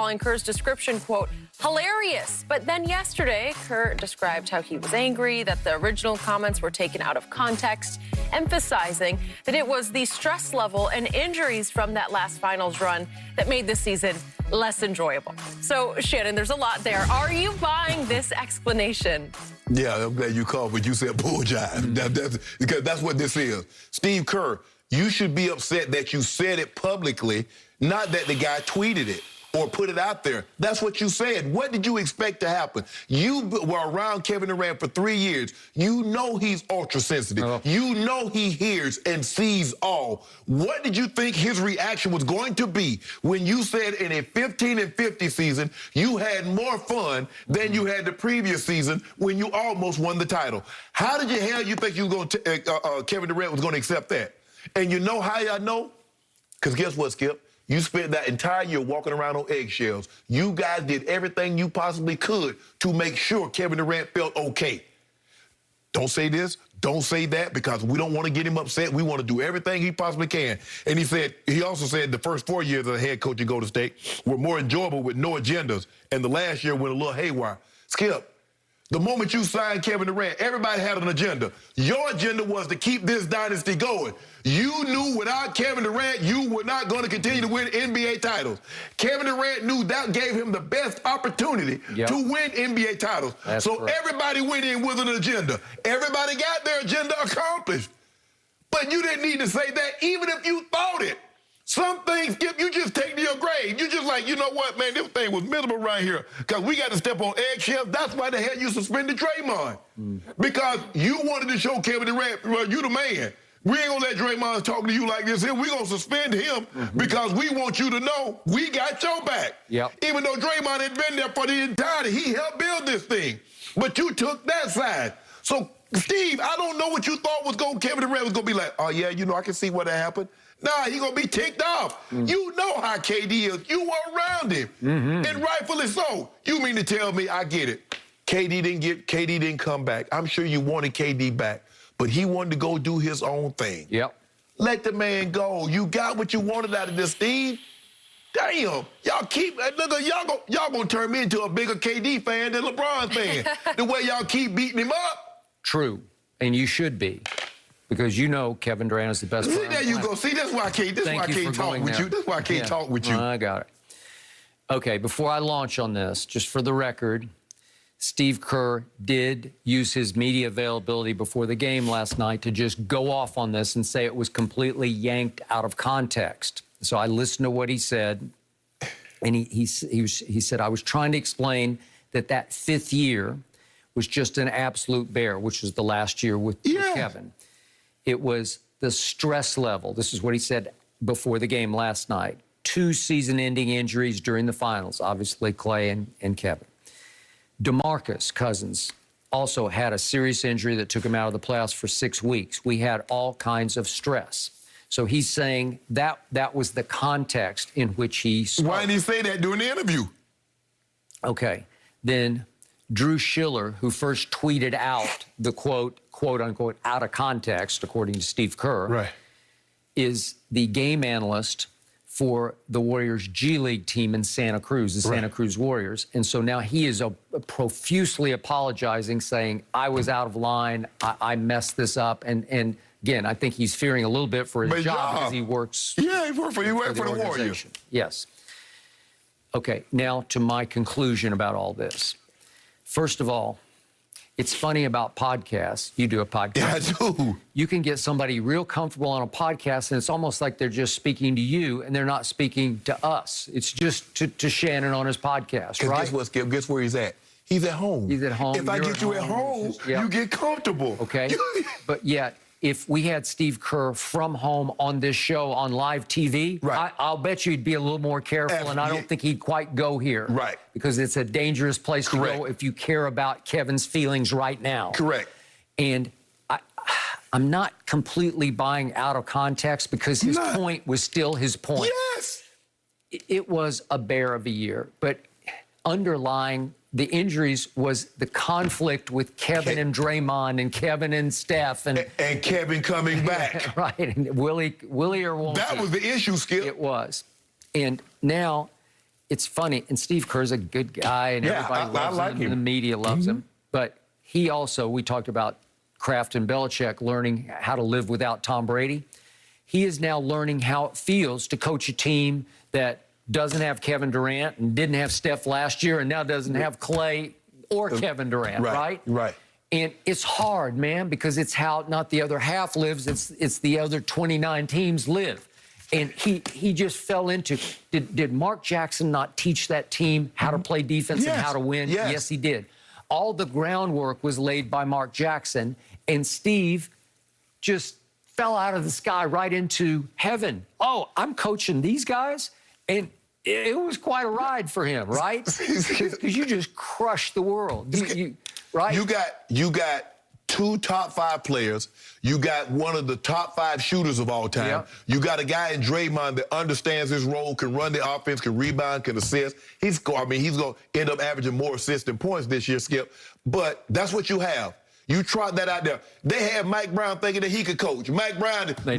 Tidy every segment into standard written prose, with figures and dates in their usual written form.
calling Kerr's description, quote, hilarious. But then yesterday, Kerr described how he was angry that the original comments were taken out of context, emphasizing that it was the stress level and injuries from that last finals run that made this season less enjoyable. So, Shannon, there's a lot there. Are you buying this explanation? Yeah, I'm glad you called, but you said bull jive. Because that's what this is. Steve Kerr, you should be upset that you said it publicly, not that the guy tweeted it or put it out there. That's what you said. What did you expect to happen? You were around Kevin Durant for 3 years. You know he's ultra sensitive. You know he hears and sees all. What did you think his reaction was going to be when you said in a 15-50 season you had more fun than you had the previous season when you almost won the title? How did you think you were going to, Kevin Durant was going to accept that? And you know how y'all know? Because guess what, Skip? You spent that entire year walking around on eggshells. You guys did everything you possibly could to make sure Kevin Durant felt okay. Don't say this, don't say that, because we don't want to get him upset. We want to do everything he possibly can. And he also said the first 4 years as a head coach at Golden State were more enjoyable with no agendas. And the last year went a little haywire. Skip, the moment you signed Kevin Durant, everybody had an agenda. Your agenda was to keep this dynasty going. You knew without Kevin Durant, you were not going to continue to win NBA titles. Kevin Durant knew that gave him the best opportunity to win NBA titles. Everybody went in with an agenda. Everybody got their agenda accomplished. But you didn't need to say that, even if you thought it. Some things, Skip, you just take to your grave. You just like, you know what, man, this thing was miserable right here because we got to step on eggshells. That's why the hell you suspended Draymond. Because you wanted to show Kevin Durant, well, you the man. We ain't going to let Draymond talk to you like this here. We're going to suspend him because we want you to know we got your back. Even though Draymond had been there for the entirety, he helped build this thing. But you took that side. So, Steve, I don't know what you thought Kevin Durant was going to be like, oh, yeah, you know, I can see what happened. Nah, he gonna be ticked off. You know how KD is. You were around him, and rightfully so. You mean to tell me I get it? KD didn't come back. I'm sure you wanted KD back, but he wanted to go do his own thing. Let the man go. You got what you wanted out of this, Steve. Damn, y'all gonna turn me into a bigger KD fan than LeBron fan. The way y'all keep beating him up. True, and you should be. Because you know Kevin Durant is the best player. See, there you go. See, that's why I can't talk with you. That's why I can't talk with you. I got it. Okay, before I launch on this, just for the record, Steve Kerr did use his media availability before the game last night to just go off on this and say it was completely yanked out of context. So I listened to what he said, and he said, I was trying to explain that fifth year was just an absolute bear, which was the last year with Kevin. It was the stress level. This is what he said before the game last night. 2 season-ending injuries during the finals, obviously Clay and Kevin. DeMarcus Cousins also had a serious injury that took him out of the playoffs for 6 weeks. We had all kinds of stress. So he's saying that was the context in which he spoke. Why didn't he say that during the interview? Okay. Then Drew Schiller, who first tweeted out the quote-unquote, out of context, according to Steve Kerr, is the game analyst for the Warriors G League team in Santa Cruz, the Santa Cruz Warriors. And so now he is profusely apologizing, saying, I was out of line, I messed this up. And again, I think he's fearing a little bit for his job because he works he worked for the Warriors. Yes. Okay, now to my conclusion about all this. First of all, it's funny about podcasts. You do a podcast. Yeah, I do. You can get somebody real comfortable on a podcast, and it's almost like they're just speaking to you, and they're not speaking to us. It's just to Shannon on his podcast, right? Guess what, Skip? Guess where he's at? He's at home. He's at home. If I get you at home, you get comfortable. Okay. But yet, if we had Steve Kerr from home on this show on live TV, I'll bet you he'd be a little more careful, and I don't think he'd quite go here. Right. Because it's a dangerous place to go if you care about Kevin's feelings right now. Correct. And I'm not completely buying out of context because his point was still his point. Yes. It was a bear of a year, but underlying the injuries was the conflict with Kevin and Draymond and Kevin and Steph. And Kevin coming back. And Willie or won't That was the issue, Skip. It was. And now it's funny, and Steve Kerr's a good guy, and Yeah, everybody I loves like him, him. and the media loves him. But he also, we talked about Kraft and Belichick learning how to live without Tom Brady. He is now learning how it feels to coach a team that doesn't have Kevin Durant and didn't have Steph last year and now doesn't have Clay or Kevin Durant, right? Right. And it's hard, man, because it's how not the other half lives, it's the other 29 teams live. And he just fell into, did Mark Jackson not teach that team how to play defense and how to win? Yes, he did. All the groundwork was laid by Mark Jackson, and Steve just fell out of the sky right into heaven. Oh, I'm coaching these guys? And it was quite a ride for him, right? Because you just crushed the world, right? You got 2 top 5 players. You got one of the top 5 shooters of all time. Yep. You got a guy in Draymond that understands his role, can run the offense, can rebound, can assist. He's going to end up averaging more assists than points this year, Skip. But that's what you have. You trot that out there. They had Mike Brown thinking that he could coach. Mike Brown, they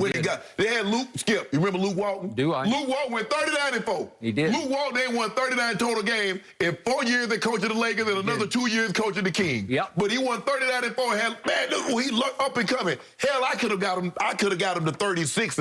had Luke, Skip. You remember Luke Walton? Do I? Luke Walton went 39-4. He did. Luke Walton, they won 39 total games. In 4 years, they coached the Lakers, and another 2 years coaching the Kings. Yep. But he won 39-4. Man, look, he looked up and coming. Hell, I could have got him to 36.